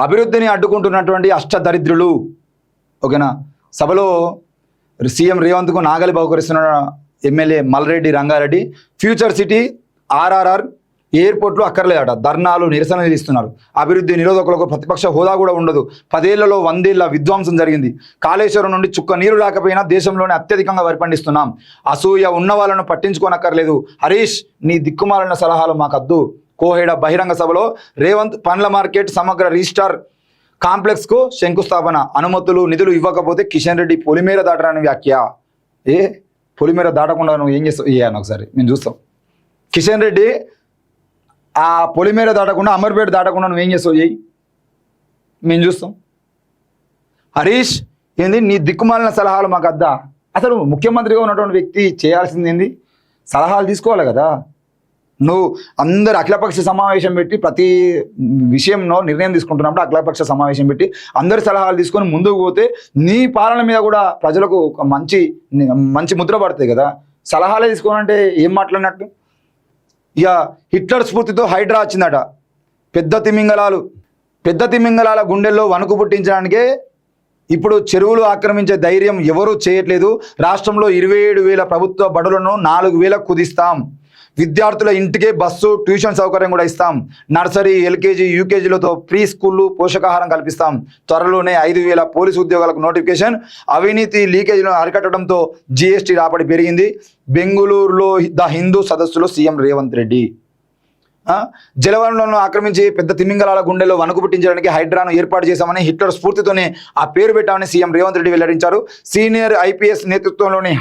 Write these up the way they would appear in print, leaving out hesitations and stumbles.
అభివృద్ధిని అడ్డుకుంటున్నటువంటి అష్టదరిద్రులు. ఓకేనా. సభలో సీఎం రేవంత్కు నాగలి బహుకరిస్తున్న MLA Malreddy Rangareddy. Future city RRR ఎయిర్పోర్ట్లు అక్కర్లేదట, ధర్నాలు నిరసనలు ఇస్తున్నారు. అభివృద్ధి నిరోధకులకు ప్రతిపక్ష హోదా కూడా ఉండదు. 10 ఏళ్లలో 100 ఏళ్ల విధ్వంసం జరిగింది. కాళేశ్వరం నుండి చుక్క నీరు రాకపోయినా దేశంలోనే అత్యధికంగా వరి పండిస్తున్నాం. అసూయ ఉన్న వాళ్ళను పట్టించుకోనక్కర్లేదు. హరీష్ నీ దిక్కుమాలిన సలహాలు మాకద్దు. కోహెడ బహిరంగ సభలో రేవంత్ పండ్ల మార్కెట్ సమగ్ర రీస్టార్ కాంప్లెక్స్కు శంకుస్థాపన. అనుమతులు నిధులు ఇవ్వకపోతే కిషన్ రెడ్డి పొలిమేర దాటరాని వ్యాఖ్య. పొలిమేర దాటకుండా నువ్వు ఏం చేస్తావు అని ఒకసారి మేము చూస్తాం. కిషన్ రెడ్డి ఆ పొలిమేర దాటకుండా అమర్పేట దాటకుండా నువ్వేం చేస్తావు మేము చూస్తాం. హరీష్ ఏంది నీ దిక్కుమాలిన సలహాలు మాకు అద్దా? అసలు ముఖ్యమంత్రిగా ఉన్నటువంటి వ్యక్తి చేయాల్సింది ఏంది? సలహాలు తీసుకోవాలి కదా. నువ్వు అందరు అఖిలపక్ష సమావేశం పెట్టి ప్రతి విషయంలో నిర్ణయం తీసుకుంటున్నప్పుడు అఖిలపక్ష సమావేశం పెట్టి అందరి సలహాలు తీసుకొని ముందుకు పోతే నీ పాలన మీద కూడా ప్రజలకు ఒక మంచి ముద్ర పడుతుంది కదా. సలహాలే తీసుకోవాలంటే ఏం మాట్లాడినట్టు? ఇక హిట్లర్ స్ఫూర్తితో హైడ్రా వచ్చిందట. పెద్ద తిమింగలాల గుండెల్లో వణుకు పుట్టించడానికే ఇప్పుడు చెరువులు ఆక్రమించే ధైర్యం ఎవరూ చేయట్లేదు. రాష్ట్రంలో 27,000 ప్రభుత్వ బడులను 4,000 కుదిస్తాం. విద్యార్థుల ఇంటికే బస్సు ట్యూషన్ సౌకర్యం కూడా ఇస్తాం. నర్సరీ ఎల్కేజీ యూకేజీలతో ప్రీ స్కూళ్ళు పోషకాహారం కల్పిస్తాం. త్వరలోనే 5,000 పోలీసు ఉద్యోగాలకు నోటిఫికేషన్. అవినీతి లీకేజీలను అరికట్టడంతో జీఎస్టీ రాబడి పెరిగింది. బెంగళూరులో ద హిందూ సదస్సులో సీఎం రేవంత్ రెడ్డి. జలవనరులను ఆక్రమించి పెద్ద తిమింగలాల గుండెల్లో వణుకు పుట్టించడానికి హైడ్రాను ఏర్పాటు చేశామని, హిట్లర్ స్ఫూర్తితోనే ఆ పేరు పెట్టామని సీఎం రేవంత్ రెడ్డి వెల్లడించారు. సీనియర్ ఐపీఎస్ నేతృత్వంలోని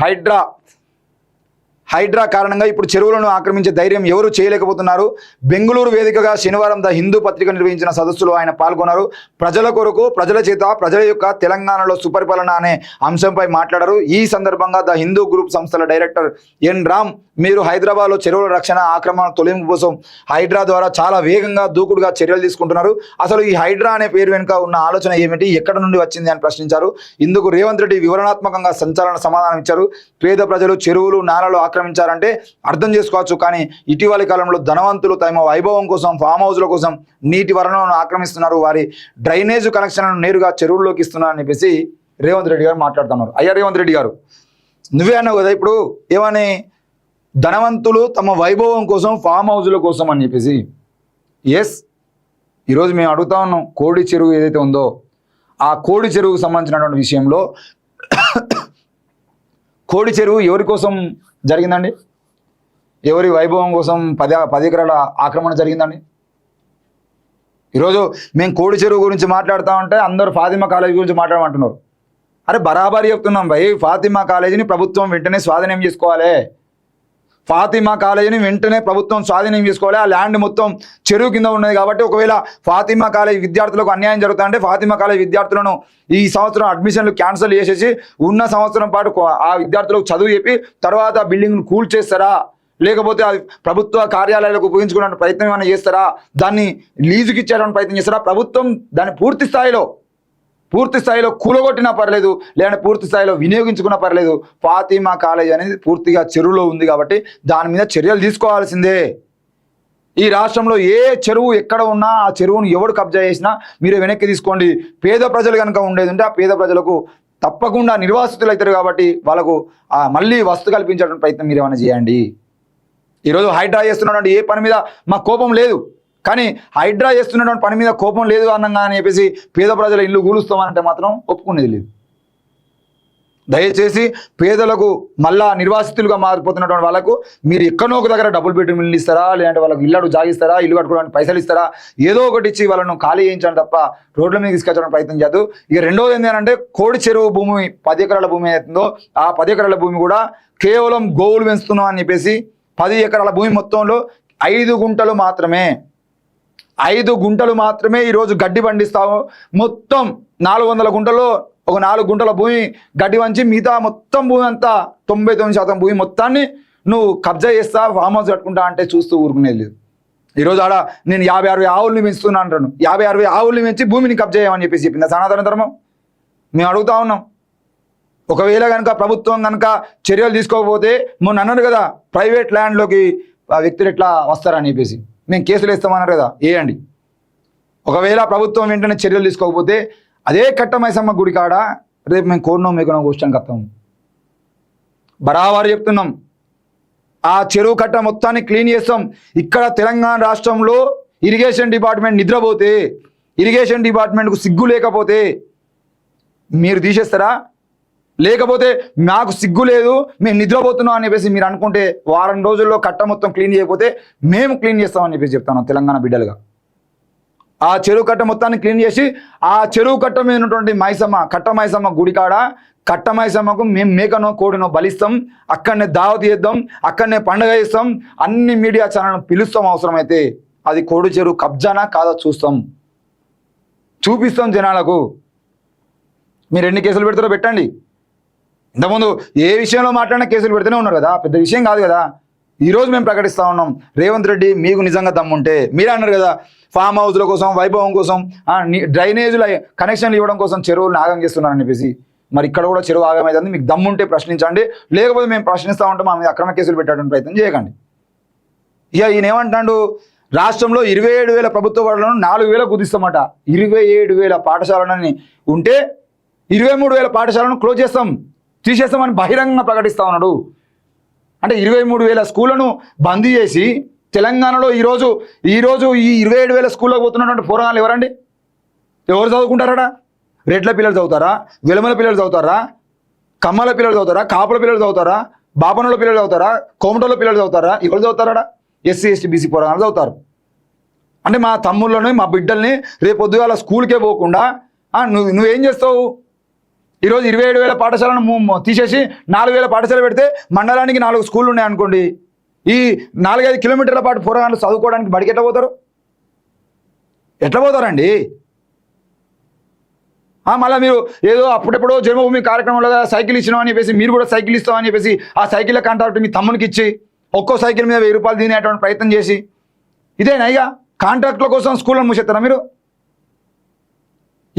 హైడ్రా కారణంగా ఇప్పుడు చెరువులను ఆక్రమించే ధైర్యం ఎవరు చేయలేకపోతున్నారు. బెంగళూరు వేదికగా శనివారం ద హిందూ పత్రిక నిర్వహించిన సదస్సులో ఆయన పాల్గొన్నారు. ప్రజల కొరకు, ప్రజల చేత, ప్రజల యొక్క తెలంగాణలో సుపరిపాలన అనే అంశంపై మాట్లాడారు. ఈ సందర్భంగా ద హిందూ గ్రూప్ సంస్థల డైరెక్టర్ ఎన్ రామ్, మీరు హైదరాబాద్లో చెరువుల రక్షణ, ఆక్రమణ తొలగింపు కోసం హైడ్రా ద్వారా చాలా వేగంగా దూకుడుగా చర్యలు తీసుకుంటున్నారు. అసలు ఈ హైడ్రా అనే పేరు వెనుక ఉన్న ఆలోచన ఏమిటి, ఎక్కడ నుండి వచ్చింది అని ప్రశ్నించారు. ఇందుకు రేవంత్ రెడ్డి వివరణాత్మకంగా సంచలన సమాధానం ఇచ్చారు. పేద ప్రజలు చెరువులు, నాలలు ఆక్రమించారంటే అర్థం చేసుకోవచ్చు, కానీ ఇటీవలి కాలంలో ధనవంతులు తమ వైభవం కోసం, ఫామ్ హౌస్ల కోసం నీటి వనరులను ఆక్రమిస్తున్నారు. వారి డ్రైనేజ్ కనెక్షన్లను నేరుగా చెరువుల్లోకి ఇస్తున్నారని చెప్పేసి రేవంత్ రెడ్డి గారు మాట్లాడుతున్నారు. అయ్యా రేవంత్ రెడ్డి గారు, నువ్వే అన్నావు కదా ఇప్పుడు, ఏమని ధనవంతులు తమ వైభవం కోసం, ఫామ్ హౌస్ల కోసం అని చెప్పేసి. ఈరోజు మేము అడుగుతా ఉన్నాం, కోడి చెరువు ఏదైతే ఉందో ఆ కోడి చెరువుకు సంబంధించినటువంటి విషయంలో కోడి చెరువు ఎవరి కోసం జరిగిందండి? ఎవరి వైభవం కోసం 10 ఎకరాల ఆక్రమణ జరిగిందండి? ఈరోజు మేము కోడి చెరువు గురించి మాట్లాడుతామంటే అందరూ ఫాతిమా కాలేజీ గురించి మాట్లాడమంటున్నారు. అరే బరాబరి చెప్తున్నాం భయ్, ఫాతిమా కాలేజీని ప్రభుత్వం వెంటనే స్వాధీనం చేసుకోవాలి. ఫాతిమా కాలేజీని వెంటనే ప్రభుత్వం స్వాధీనం చేసుకోవాలి. ఆ ల్యాండ్ మొత్తం చెరువు కింద ఉన్నది కాబట్టి ఒకవేళ ఫాతిమా కాలేజీ విద్యార్థులకు అన్యాయం జరుగుతుందంటే ఫాతిమా కాలేజీ విద్యార్థులను ఈ సంవత్సరం అడ్మిషన్లు క్యాన్సిల్ చేసేసి ఉన్న సంవత్సరం పాటు ఆ విద్యార్థులకు చదువు చెప్పి తర్వాత బిల్డింగ్ను కూల్ చేస్తారా, లేకపోతే అది ప్రభుత్వ కార్యాలయాలకు ఉపయోగించుకోవడానికి ప్రయత్నం ఏమైనా చేస్తారా, దాన్ని లీజుకి ఇచ్చేయడానికి ప్రయత్నం చేస్తారా? ప్రభుత్వం దాన్ని పూర్తి స్థాయిలో కూలగొట్టినా పర్లేదు, లేదంటే పూర్తి స్థాయిలో వినియోగించుకున్నా పర్లేదు. ఫాతిమా కాలేజ్ అనేది పూర్తిగా చెరువులో ఉంది కాబట్టి దాని మీద చర్యలు తీసుకోవాల్సిందే. ఈ రాష్ట్రంలో ఏ చెరువు ఎక్కడ ఉన్నా ఆ చెరువును ఎవడు కబ్జా చేసినా మీరు వెనక్కి తీసుకోండి. పేద ప్రజలు కనుక ఉండేది ఉంటే ఆ పేద ప్రజలకు తప్పకుండా నిర్వాసితులు అవుతారు కాబట్టి వాళ్ళకు మళ్ళీ వస్తు కల్పించడానికి ప్రయత్నం మీరు ఏమైనా చేయండి. ఈరోజు హైడ్రా చేస్తున్నటువంటి ఏ పని మీద మాకు కోపం లేదు, కానీ హైడ్రా చేస్తున్నటువంటి పని మీద కోపం లేదు అన్నంగా అని చెప్పేసి పేద ప్రజల ఇల్లు కూలుస్తామనంటే మాత్రం ఒప్పుకునేది లేదు. దయచేసి పేదలకు మళ్ళా నిర్వాసితులుగా మారిపోతున్నటువంటి వాళ్ళకు మీరు ఎక్కడో ఒక దగ్గర డబుల్ బెడ్రూమ్ ఇల్లు ఇస్తారా, లేదంటే వాళ్ళకు ఇల్లు జాగిస్తారా, ఇల్లు కట్టుకోవడానికి పైసలు ఇస్తారా, ఏదో ఒకటి ఇచ్చి వాళ్ళను ఖాళీ చేయించడం తప్ప రోడ్ల మీద తీసుకొచ్చడానికి ప్రయత్నం చేయదు. ఇక రెండోది ఏంటంటే కోడి చెరువు భూమి 10 ఎకరాల భూమి అవుతుందో ఆ 10 ఎకరాల భూమి కూడా కేవలం గోవులు పెంచుతున్నాం అని చెప్పేసి 10 ఎకరాల భూమి మొత్తంలో 5 గుంటలు మాత్రమే ఈరోజు గడ్డి పండిస్తాము. మొత్తం 400 గుంటల్లో ఒక 4 గుంటల భూమి గడ్డి వంచి మిగతా మొత్తం భూమి అంతా 99% భూమి మొత్తాన్ని నువ్వు కబ్జా చేస్తా, ఫామ్ హౌస్ కట్టుకుంటా అంటే చూస్తూ ఊరుకునేది లేదు. ఈరోజు ఆడ నేను 50-60 ఆవుల్ని పెంచుతున్నా అంటాను. 50-60 ఆవుల్ని పెంచి భూమిని కబ్జా చేయమని చెప్పేసి చెప్పింది సనాతన ధర్మం. మేము అడుగుతా ఉన్నాం, ఒకవేళ కనుక ప్రభుత్వం కనుక చర్యలు తీసుకోకపోతే మొన్న అన్నారు కదా ప్రైవేట్ ల్యాండ్లోకి వ్యక్తులు ఎట్లా వస్తారని చెప్పేసి, మేము కేసులు వేస్తామన్నారు కదా, వేయండి. ఒకవేళ ప్రభుత్వం వెంటనే చర్యలు తీసుకోకపోతే అదే కట్టమైసమ్మ గుడి కాడ రేపు మేము కోరినాం మీకు క్వశ్చన్ కత్తాం. బరాబరు చెప్తున్నాం, ఆ చెరువు కట్ట మొత్తాన్ని క్లీన్ చేస్తాం. ఇక్కడ తెలంగాణ రాష్ట్రంలో ఇరిగేషన్ డిపార్ట్మెంట్ నిద్రపోతే, ఇరిగేషన్ డిపార్ట్మెంట్కు సిగ్గు లేకపోతే మీరు తీసేస్తారా? లేకపోతే మాకు సిగ్గు లేదు మేము నిద్రపోతున్నాం అని చెప్పేసి మీరు అనుకుంటే వారం రోజుల్లో కట్ట మొత్తం క్లీన్ చేయకపోతే మేము క్లీన్ చేస్తామని చెప్పేసి చెప్తాను తెలంగాణ బిడ్డలుగా. ఆ చెరువు కట్ట మొత్తాన్ని క్లీన్ చేసి ఆ చెరువు కట్ట మీద ఉన్నటువంటి మైసమ్మ కట్ట మైసమ్మ గుడికాడ కట్ట మైసమ్మకు మేము మేకనో కోడినో బలిస్తాం, అక్కడనే దావత్ చేద్దాం, అక్కడనే పండగ చేస్తాం, అన్ని మీడియా ఛానల్ పిలుస్తాం. అవసరమైతే అది కోడి చెరువు కబ్జానా కాదో చూపిస్తాం జనాలకు. మీరు ఎన్ని కేసులు పెడతారో పెట్టండి. ఇంతకుముందు ఏ విషయంలో మాట్లాడినా కేసులు పెడుతూనే ఉన్నారు కదా, పెద్ద విషయం కాదు కదా. ఈరోజు మేము ప్రకటిస్తూ ఉన్నాం, రేవంత్ రెడ్డి మీకు నిజంగా దమ్ముంటే, మీరు అన్నారు కదా ఫామ్ హౌస్ల కోసం వైభవం కోసం డ్రైనేజీల కనెక్షన్లు ఇవ్వడం కోసం చెరువులను ఆగం చేస్తున్నారని చెప్పేసి, మరి ఇక్కడ కూడా చెరువు ఆగమైంది. మీకు దమ్ముంటే ప్రశ్నించండి, లేకపోతే మేము ప్రశ్నిస్తూ ఉంటే మా మీద అక్రమ కేసులు పెట్టడానికి ప్రయత్నం చేయకండి. ఇక ఈయన ఏమంటాడు, రాష్ట్రంలో 27,000 ప్రభుత్వ పాఠశాలను 4,000 కుదిస్తామట. 27,000 పాఠశాలని ఉంటే 23,000 పాఠశాలను క్లోజ్ చేస్తాం, తీసేస్తామని బహిరంగంగా ప్రకటిస్తూ ఉన్నాడు. అంటే 23,000 స్కూళ్లను బంద్ చేసి తెలంగాణలో ఈరోజు ఈ 27,000 స్కూళ్ళకు పోతున్నటువంటి పోరాణాలు ఎవరండి? ఎవరు చదువుకుంటారా? రెడ్ల పిల్లలు చదువుతారా? వెలమల పిల్లలు చదువుతారా? కమ్మల పిల్లలు చదువుతారా? కాపుల పిల్లలు చదువుతారా? బాపనుల పిల్లలు చదువుతారా? కోమటోళ్ళ పిల్లలు చదువుతారా? ఎవరు చదువుతారా? ఎస్సీ ఎస్టీ బీసీ పోరాణాలు చదువుతారు. అంటే మా తమ్ముళ్ళని మా బిడ్డల్ని రేపు పొద్దుగాల స్కూల్కే పోకుండా నువ్వేం చేస్తావు? ఈరోజు 27,000 పాఠశాలను తీసేసి 4,000 పాఠశాల పెడితే మండలానికి 4 స్కూళ్ళు ఉన్నాయి అనుకోండి. ఈ 4-5 కిలోమీటర్ల పాటు పోరాటాలు చదువుకోవడానికి బడికి ఎట్లా పోతారు? ఎట్లా పోతారండి? మళ్ళీ మీరు ఏదో అప్పుడెప్పుడో జన్మభూమి కార్యక్రమంలో సైకిల్ ఇచ్చినామని చెప్పేసి మీరు కూడా సైకిల్ ఇస్తామని చెప్పేసి ఆ సైకిల్ కాంట్రాక్ట్ మీ తమ్మునికి ఇచ్చి ఒక్కో సైకిల్ మీద 1000 రూపాయలు తినేటువంటి ప్రయత్నం చేసి ఇదేనా ఇక కాంట్రాక్టుల కోసం స్కూళ్ళను మూసేస్తారా మీరు?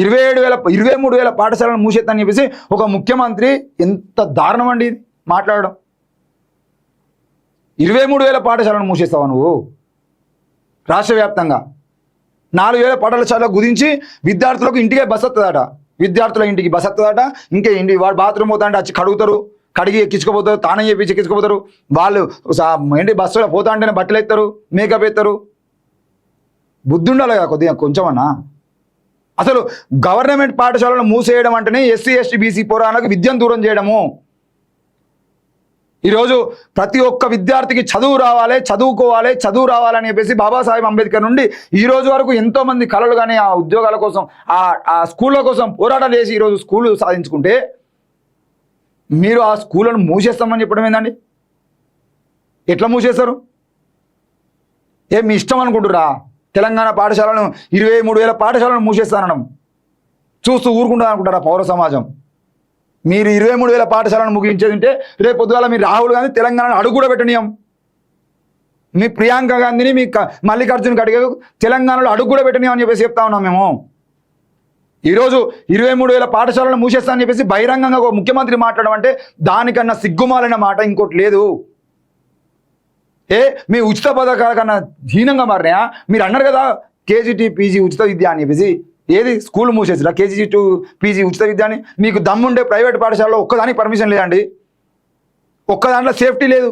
23,000 పాఠశాలను మూసేస్తానని చెప్పేసి ఒక ముఖ్యమంత్రి ఎంత దారుణం అండి మాట్లాడడం. 23,000 పాఠశాలను మూసేస్తావా నువ్వు? రాష్ట్ర వ్యాప్తంగా 4,000 పాఠశాలకు కుదించి విద్యార్థులకు ఇంటికే బస్ వస్తుందట, విద్యార్థుల ఇంటికి బస్ వస్తుందట. ఇంకే ఇంటి వాడు బాత్రూమ్ పోతా అంటే వచ్చి కడుగుతారు, కడిగి ఎక్కించుకోపోతారు, తానం చేపించి ఎక్కించుకోపోతారు. వాళ్ళు ఏంటి బస్సులో పోతా అంటేనే బట్టలు ఎత్తారు, మేకప్ ఎత్తారు. బుద్ధి ఉండాలి కదా కొద్దిగా కొంచెమన్నా. అసలు గవర్నమెంట్ పాఠశాలను మూసేయడం అంటేనే ఎస్సీ ఎస్టీ బీసీ పోరాణాలకు విద్యను దూరం చేయడము. ఈరోజు ప్రతి ఒక్క విద్యార్థికి చదువు రావాలని చెప్పేసి బాబాసాహెబ్ అంబేద్కర్ నుండి ఈ రోజు వరకు ఎంతోమంది కళలు కానీ ఆ ఉద్యోగాల కోసం ఆ స్కూళ్ళ కోసం పోరాటాలు చేసి ఈరోజు స్కూళ్ళు సాధించుకుంటే మీరు ఆ స్కూళ్ళను మూసేస్తామని చెప్పడం ఏందండి? ఎట్లా మూసేస్తారు? మీ ఇష్టం అనుకుంటురా? తెలంగాణ పాఠశాలను 23,000 పాఠశాలను మూసేస్తానడం చూస్తూ ఊరుకుంటా అనుకుంటారా పౌర సమాజం? మీరు 23,000 పాఠశాలను ముగించేది ఉంటే రేపు పొద్దుగాల మీరు రాహుల్ గాంధీ తెలంగాణను అడుగు కూడా పెట్టనీయం, మీ ప్రియాంక గాంధీని మీ మల్లికార్జున్ ఖర్గే తెలంగాణలో అడుగు కూడా పెట్టనీయం అని చెప్పేసి చెప్తా ఉన్నాం మేము. ఈరోజు 23,000 పాఠశాలను మూసేస్తానని చెప్పేసి బహిరంగంగా ఒక ముఖ్యమంత్రి మాట్లాడడం అంటే దానికన్నా సిగ్గుమాలిన మాట ఇంకోటి లేదు. మీ ఉచిత పథకాల కన్నా హీనంగా మారినాయా? మీరు అన్నారు కదా కేజీ పీజీ ఉచిత విద్య అని చెప్పేసి, ఏది స్కూల్ మూసేసిరా కేజీ టు పీజీ ఉచిత విద్య అని? మీకు దమ్ముండే ప్రైవేట్ పాఠశాలలో ఒక్కదానికి పర్మిషన్ లేదండి, ఒక్క దాంట్లో సేఫ్టీ లేదు.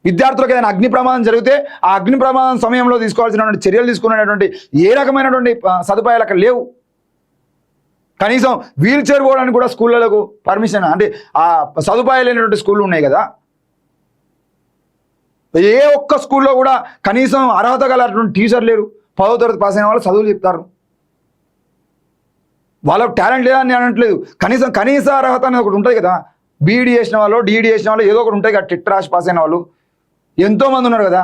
విద్యార్థులకు ఏదైనా అగ్ని ప్రమాదం జరిగితే ఆ అగ్ని ప్రమాదం సమయంలో తీసుకోవాల్సినటువంటి చర్యలు తీసుకునేటువంటి ఏ రకమైనటువంటి సదుపాయాలు అక్కడ లేవు. కనీసం వీల్ చైర్ పోవడానికి కూడా స్కూళ్ళకు పర్మిషన్ అంటే ఆ సదుపాయాలు లేనటువంటి స్కూళ్ళు ఉన్నాయి కదా. ఏ ఒక్క స్కూల్లో కూడా కనీసం అర్హత గలటువంటి టీచర్ లేరు. 10వ తరగతి పాస్ అయిన వాళ్ళు చదువులు చెప్తారు, వాళ్ళకు టాలెంట్ లేదని అనట్లేదు. కనీస అర్హత అనేది ఒకటి ఉంటుంది కదా. బీఈడీ చేసిన వాళ్ళు డిఈడీ చేసిన వాళ్ళు ఏదో ఒకటి ఉంటాయి కదా. టెట్ రాసి పాస్ అయిన వాళ్ళు ఎంతోమంది ఉన్నారు కదా.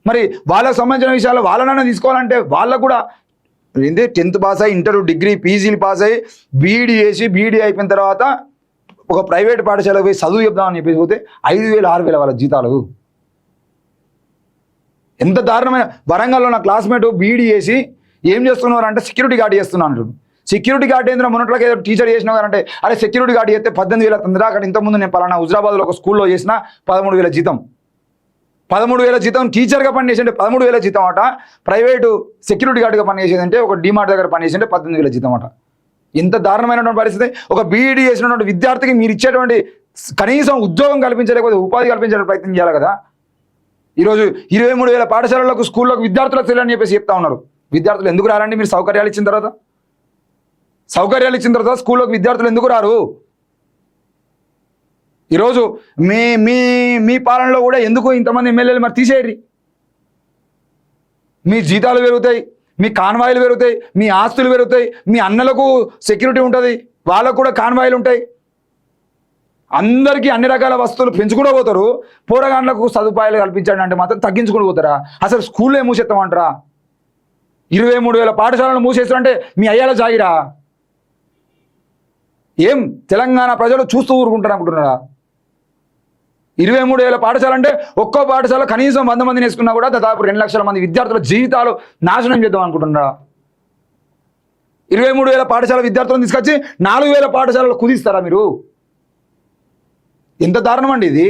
మరి వాళ్ళకు సంబంధించిన విషయాలు వాళ్ళనైనా తీసుకోవాలంటే వాళ్ళకు కూడా ఏంటి 10th పాస్ అయ్యి ఇంటర్ డిగ్రీ పీజీలు పాస్ అయ్యి బీఈడీ చేసి బీఈడీ అయిపోయిన తర్వాత ఒక ప్రైవేట్ పాఠశాలకు పోయి చదువు చెప్దామని చెప్పేసి పోతే 5,000 6,000 వాళ్ళ జీతాలు. ఎంత దారుణమైన. వరంగల్లో నా క్లాస్మేట్ బీఈడీ చేసి ఏం చేస్తున్నారు అంటే సెక్యూరిటీ గార్డ్ చేస్తున్నాను. సెక్యూరిటీ గార్డ్ ఏంద్ర మొన్నట్లోకి ఏదో టీచర్ చేసినా అంటే అరే సెక్యూరిటీ గార్డ్ చేస్తే 18,000 తందిరా. అక్కడ ఇంతకుముందు నేను పలానా హుజరాబాద్లో ఒక స్కూల్లో చేసిన 13,000 జీతం. 13,000 జీతం టీచర్గా పనిచేసింటే 13,000 జీతం అట, ప్రైవేటు సెక్యూరిటీ గార్డ్గా పనిచేసేదంటే ఒక డిమార్ట్ దగ్గర పనిచేసింటే 18,000 జీతం అట. ఇంత దారుణమైనటువంటి పరిస్థితి. ఒక బీఈడీ చేసినటువంటి విద్యార్థికి మీరు ఇచ్చేటువంటి కనీసం ఉద్యోగం కల్పించలేకపోతే ఉపాధి కల్పించడానికి ప్రయత్నం చేయాలి కదా. ఈరోజు 23,000 పాఠశాలలకు స్కూళ్ళకు విద్యార్థులకు తెలియని చెప్పేసి చెప్తా ఉన్నారు. విద్యార్థులు ఎందుకు రారండి? మీరు సౌకర్యాలు ఇచ్చిన తర్వాత స్కూళ్ళకు విద్యార్థులు ఎందుకు రారు? ఈరోజు మీ మీ మీ పాలనలో కూడా ఎందుకు ఇంతమంది ఎమ్మెల్యేలు మరి తీసేయరు? మీ జీతాలు పెరుగుతాయి, మీ కాన్వాయిలు పెరుగుతాయి, మీ ఆస్తులు పెరుగుతాయి, మీ అన్నలకు సెక్యూరిటీ ఉంటుంది, వాళ్ళకు కూడా కాన్వాయిలు ఉంటాయి. అందరికీ అన్ని రకాల వస్తువులు పెంచుకుంటూ పోతారు. పోరగాండ్లకు సదుపాయాలు కల్పించండి అంటే మాత్రం తగ్గించుకుంటూ పోతారా? అసలు స్కూల్లో మూసేస్తామంటారా? 23,000 పాఠశాలను మూసేస్తారంటే మీ అయ్యాల జాగిరా? ఏం తెలంగాణ ప్రజలు చూస్తూ ఊరుకుంటారు అనుకుంటున్నారా? 23,000 పాఠశాల అంటే ఒక్కో పాఠశాల కనీసం 100 మందిని వేసుకున్నా కూడా దాదాపు 2 లక్షల మంది విద్యార్థుల జీవితాలు నాశనం చేద్దాం అనుకుంటున్నారా? 23,000 పాఠశాల విద్యార్థులను తీసుకొచ్చి 4,000 పాఠశాలలు కుదిస్తారా మీరు? ఎంత దారుణం అండి ఇది.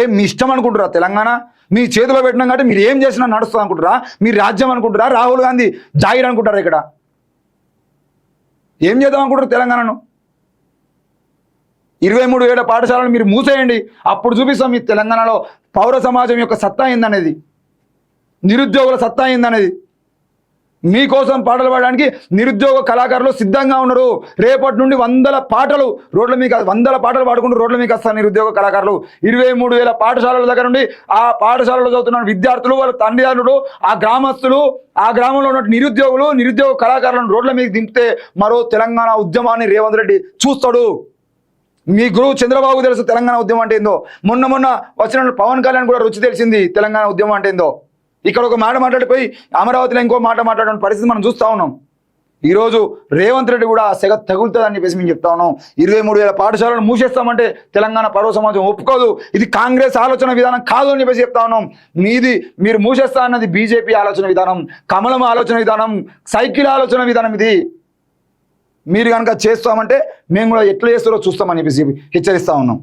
ఏం మీ ఇష్టం అనుకుంటారా? తెలంగాణ మీ చేతిలో పెట్టినాం కాబట్టి మీరు ఏం చేసినా నడుస్తుంది అనుకుంటారా? మీరు రాజ్యం అనుకుంటారా? రాహుల్ గాంధీ జాగిర్ అనుకుంటారా? ఇక్కడ ఏం చేద్దాం అనుకుంటారు తెలంగాణను? 23,000 పాఠశాలను మీరు మూసేయండి, అప్పుడు చూపిస్తాం మీ తెలంగాణలో పౌర సమాజం యొక్క సత్తా ఏందనేది, నిరుద్యోగుల సత్తా ఏందనేది. మీకోసం పాటలు పాడడానికి నిరుద్యోగ కళాకారులు సిద్ధంగా ఉన్నారు. రేపటి నుండి 100 పాటలు రోడ్ల మీకు 100 పాటలు పాడుకుంటూ రోడ్ల మీకు వస్తారు నిరుద్యోగ కళాకారులు. 23,000 పాఠశాలల దగ్గర నుండి ఆ పాఠశాలలో చదువుతున్న విద్యార్థులు, వాళ్ళ తల్లిదండ్రులు, ఆ గ్రామస్తులు, ఆ గ్రామంలో ఉన్న నిరుద్యోగ కళాకారులను రోడ్ల మీకు దింపితే మరో తెలంగాణ ఉద్యమాన్ని రేవంత్ రెడ్డి చూస్తాడు. మీ గురువు చంద్రబాబు తెలుసు తెలంగాణ ఉద్యమం అంటే ఏందో. మొన్న వచ్చిన పవన్ కళ్యాణ్ కూడా రుచి తెలిసింది తెలంగాణ ఉద్యమం అంటే ఏందో. ఇక్కడ ఒక మాట మాట్లాడిపోయి అమరావతిలో ఇంకో మాట మాట్లాడే పరిస్థితి మనం చూస్తూ ఉన్నాం. ఈరోజు రేవంత్ రెడ్డి కూడా సెగ తగులుతుందని చెప్పేసి మేము చెప్తా ఉన్నాం. 23,000 పాఠశాలను మూసేస్తామంటే తెలంగాణ పౌర సమాజం ఒప్పుకోదు. ఇది కాంగ్రెస్ ఆలోచన విధానం కాదు అని చెప్పేసి చెప్తా ఉన్నాం. మీరు మూసేస్తా అన్నది బీజేపీ ఆలోచన విధానం, కమలం ఆలోచన విధానం, సైకిల్ ఆలోచన విధానం. ఇది మీరు కనుక చేస్తామంటే మేము కూడా ఎట్లా చేస్తారో చూస్తామని చెప్పేసి హెచ్చరిస్తా ఉన్నాం.